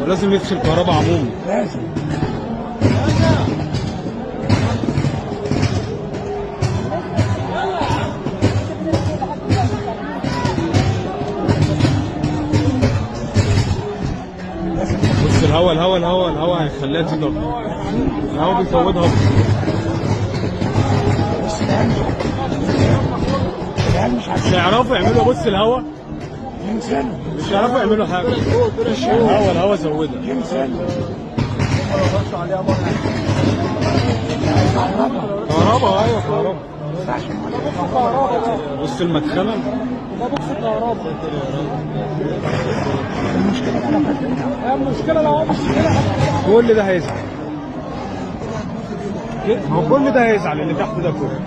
لازم يفصل كهرباء عموما. لازم. بص الهواء هيخليها تزيد اكتر. الهواء بيزودها اكتر. مش هيعرفوا يعملوا. بص الهواء مش هيعرفوا يعملوا حاجه. الهواء زودها. كهرباء. ايوه كهرباء. بص المدخنه. ده بوكس كهرباء. المشكله لو كل ده هيزعل. هو كل ده هيزعل اللي تحت ده كله.